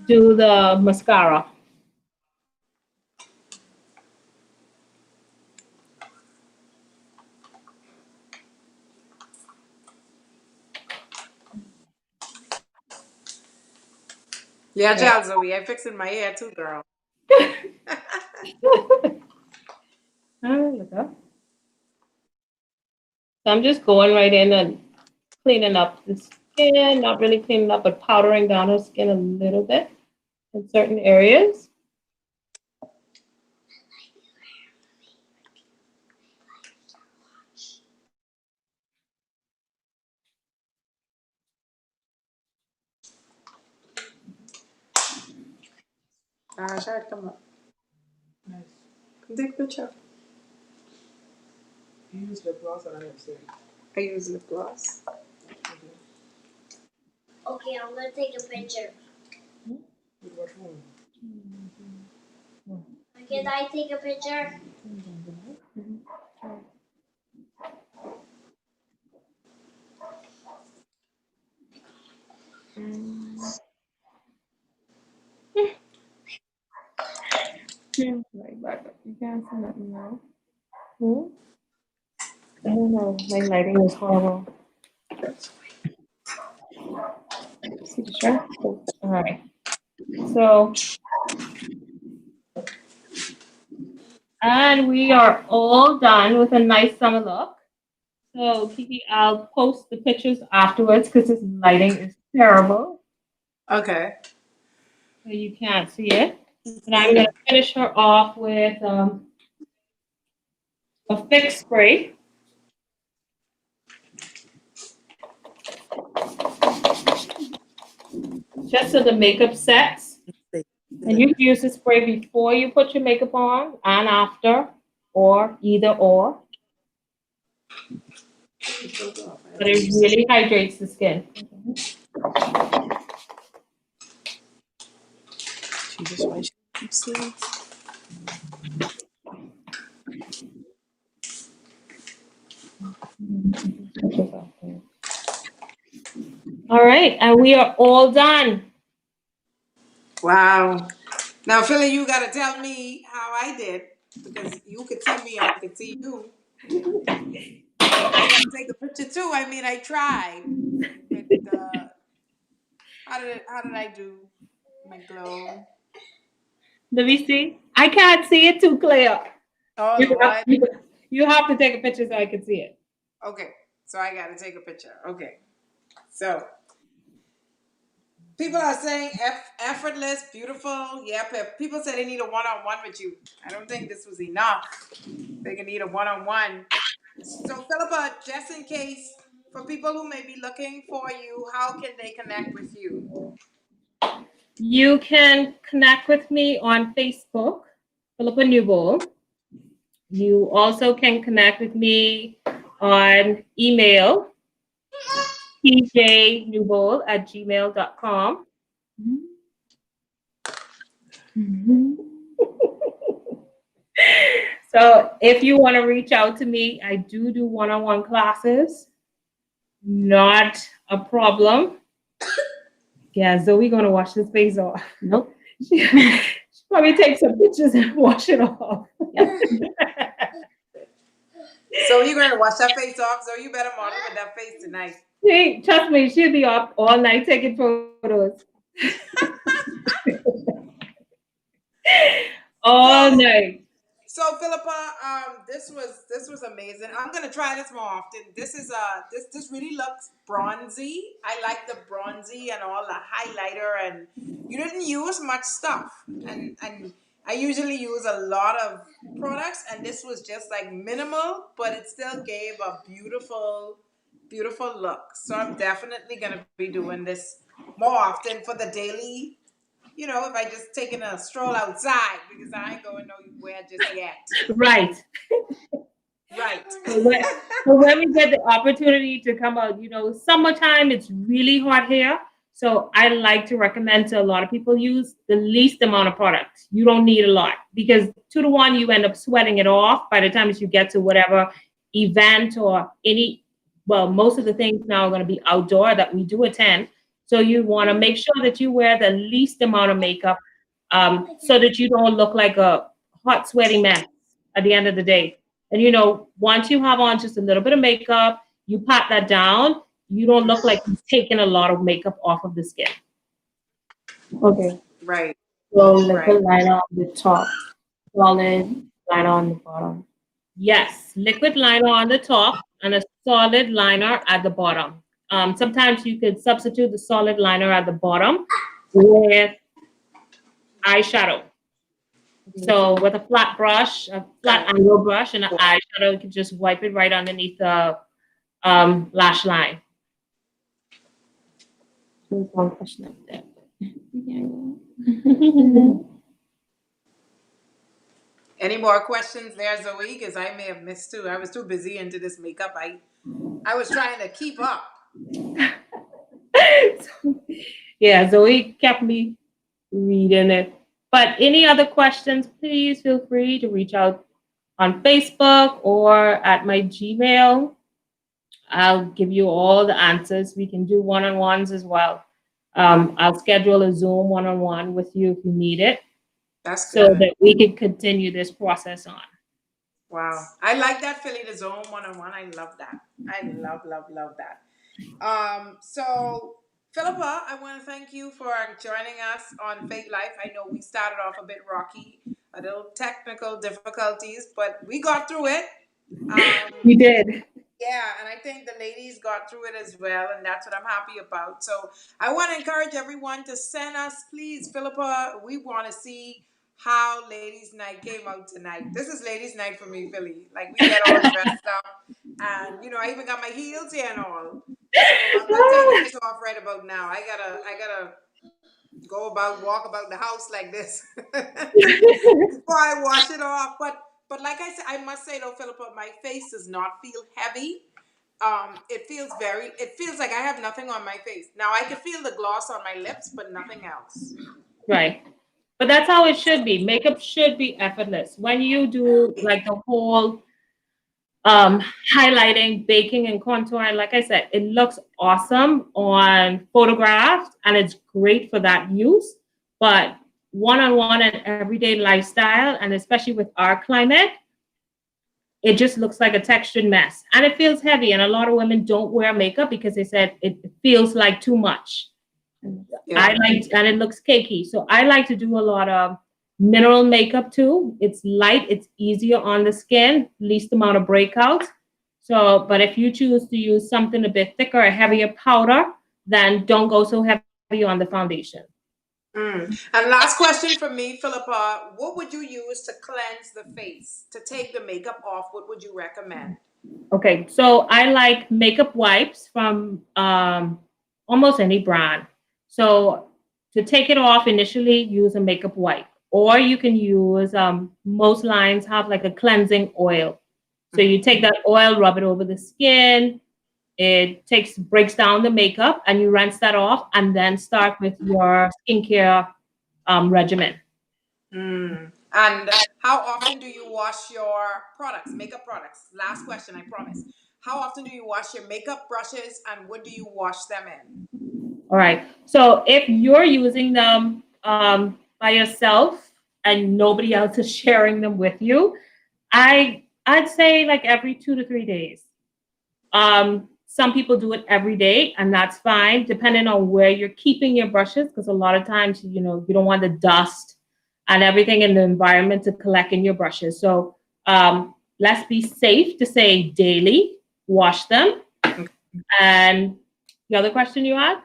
do the mascara. Yeah, child Zoe, I'm fixing my hair too, girl. There you go. So I'm just going right in and cleaning up the skin, not really cleaning up, but powdering down her skin a little bit in certain areas. Shad, come up. Nice. Come take a picture. You use lip gloss or lipstick? I use lip gloss. Okay, I'm gonna take a picture. With what phone? Can I take a picture? Right back up. You guys can let me know. I don't know. My lighting is horrible. See the shirt? All right. So, and we are all done with a nice summer look. So, Kiki, I'll post the pictures afterwards because this lighting is terrible. Okay. So you can't see it. And I'm going to finish her off with a fix spray. Just so the makeup sets. And you can use the spray before you put your makeup on and after, or either or. But it really hydrates the skin. She just why she keeps saying. All right, and we are all done. Wow. Now, Philly, you got to tell me how I did because you could see me, I could see you. I got to take a picture too. I mean, I tried. But, how did I do? My glow. Let me see. I can't see it too clear. Oh, You have, Lord. you have to take a picture so I can see it. Okay. So I got to take a picture. Okay. So people are saying effortless, beautiful. Yeah, people say they need a one-on-one with you. I don't think this was enough. They can need a one-on-one. So Philippa, just in case, for people who may be looking for you, how can they connect with you? You can connect with me on Facebook, Phillipa Newbold. You also can connect with me on email, pjnewbold@gmail.com. So if you want to reach out to me, I do one-on-one classes. Not a problem. Yeah, Zoe gonna wash his face off. Nope. She probably take some pictures and wash it off. Yep. So you're going to wash that face off, so you better model with that face tonight. Trust me, she'll be up all night taking photos. All night. So Philippa, this was amazing. I'm gonna try this more often. This is this really looks bronzy. I like the bronzy and all the highlighter, and you didn't use much stuff. And I usually use a lot of products, and this was just like minimal, but it still gave a beautiful look. So I'm definitely gonna be doing this more often for the daily, if I just taking a stroll outside because I ain't going nowhere just yet. Right. Right. So when we get the opportunity to come out, summertime, it's really hot here. So I like to recommend to a lot of people use the least amount of product. You don't need a lot because 2 to 1, you end up sweating it off by the time you get to whatever event or most of the things now are going to be outdoor that we do attend. So you want to make sure that you wear the least amount of makeup so that you don't look like a hot, sweaty mess at the end of the day. And once you have on just a little bit of makeup, you pat that down, you don't look like you've taken a lot of makeup off of the skin. Okay. Right. So liquid liner on the top, solid liner on the bottom. Yes, liquid liner on the top and a solid liner at the bottom. Sometimes you could substitute the solid liner at the bottom with eyeshadow. So with a flat brush, a flat angle brush, and an eyeshadow, you can just wipe it right underneath the lash line. There's one question up there. Any more questions there, Zoe? Because I may have missed too. I was too busy into this makeup. I was trying to keep up. Yeah, Zoe kept me reading it. But any other questions, please feel free to reach out on Facebook or at my Gmail. I'll give you all the answers. We can do one-on-ones as well. I'll schedule a Zoom one-on-one with you if you need it. That's so good. that we can continue this process on. Wow. I like that, Philly, the Zoom one-on-one. I love that. I love that. So Philippa, I want to thank you for joining us on Faith Life. I know we started off a bit rocky, a little technical difficulties, but we got through it. We did. Yeah, and I think the ladies got through it as well, and that's what I'm happy about. So I want to encourage everyone to send us, please, Philippa. We want to see how Ladies' Night came out tonight. This is Ladies' Night for me, Philly. Like, we get all dressed up, and I even got my heels here and all. So I'm not taking this off right about now. I gotta walk about the house like this before I wash it off. But like I said, I must say though, Philippa, my face does not feel heavy. It feels like I have nothing on my face. Now I can feel the gloss on my lips, but nothing else. Right. But that's how it should be. Makeup should be effortless. When you do like the whole highlighting, baking, and contouring. Like I said, it looks awesome on photographs and it's great for that use. But one-on-one and everyday lifestyle, and especially with our climate, it just looks like a textured mess and it feels heavy. And a lot of women don't wear makeup because they said it feels like too much. Yeah. And it looks cakey. So I like to do a lot of mineral makeup too. It's light, it's easier on the skin, least amount of breakouts. So, but if you choose to use something a bit thicker, a heavier powder, then don't go so heavy on the foundation. And last question from me, Phillipa. What would you use to cleanse the face? To take the makeup off, what would you recommend? Okay, so I like makeup wipes from almost any brand. So to take it off initially, use a makeup wipe. Or you can use, most lines have like a cleansing oil. So you take that oil, rub it over the skin. It breaks down the makeup and you rinse that off and then start with your skincare regimen. And how often do you wash your products, makeup products? Last question, I promise. How often do you wash your makeup brushes and what do you wash them in? All right. So if you're using them by yourself and nobody else is sharing them with you, I'd say like every 2 to 3 days. Some people do it every day, and that's fine, depending on where you're keeping your brushes, because a lot of times, you don't want the dust and everything in the environment to collect in your brushes. So let's be safe to say daily, wash them. And the other question you had?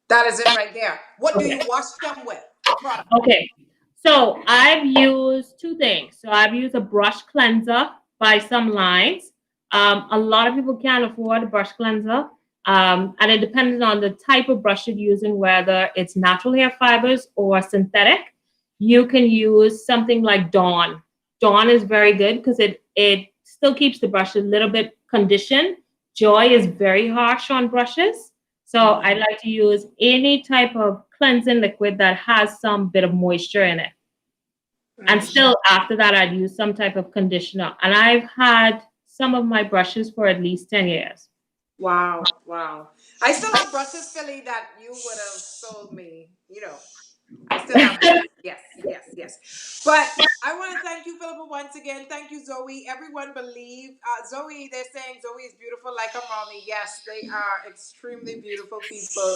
That is it right there. What do you wash them with? The product. Okay. So I've used 2 things. So I've used a brush cleanser by some lines. A lot of people can't afford a brush cleanser. And it depends on the type of brush you're using, whether it's natural hair fibers or synthetic. You can use something like Dawn. Dawn is very good because it still keeps the brush a little bit conditioned. Joy is very harsh on brushes. So I like to use any type of cleansing liquid that has some bit of moisture in it. And still after that, I'd use some type of conditioner. And I've had some of my brushes for at least 10 years. Wow. I still have brushes, Philly, that you would have sold me, I still have them. Yes. But I want to thank you, Phillipa, once again. Thank you, Zoe. Everyone believe Zoe. They're saying Zoe is beautiful like her mommy. Yes, they are extremely beautiful people.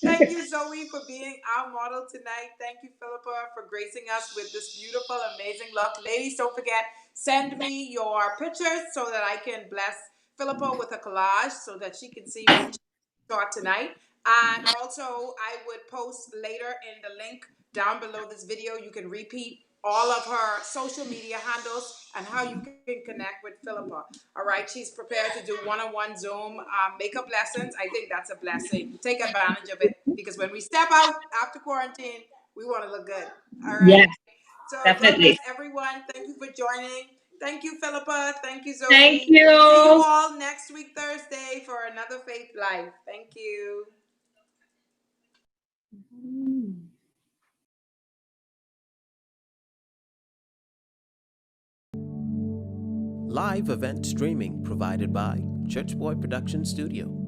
Thank you, Zoe, for being our model tonight. Thank you, Phillipa, for gracing us with this beautiful, amazing look. Ladies, don't forget, send me your pictures so that I can bless Phillipa with a collage so that she can see what she saw tonight. And also, I would post later in the link down below this video. You can repeat all of her social media handles and how you can connect with Phillipa. All right, she's prepared to do one-on-one Zoom makeup lessons. I think that's a blessing. Take advantage of it because when we step out after quarantine, we want to look good. All right. Yes, So definitely. God bless everyone. Thank you for joining. Thank you, Phillipa. Thank you, Zoe. Thank you. See you all next week, Thursday, for another Faith Life. Thank you. Live event streaming provided by Church Boy Production Studio.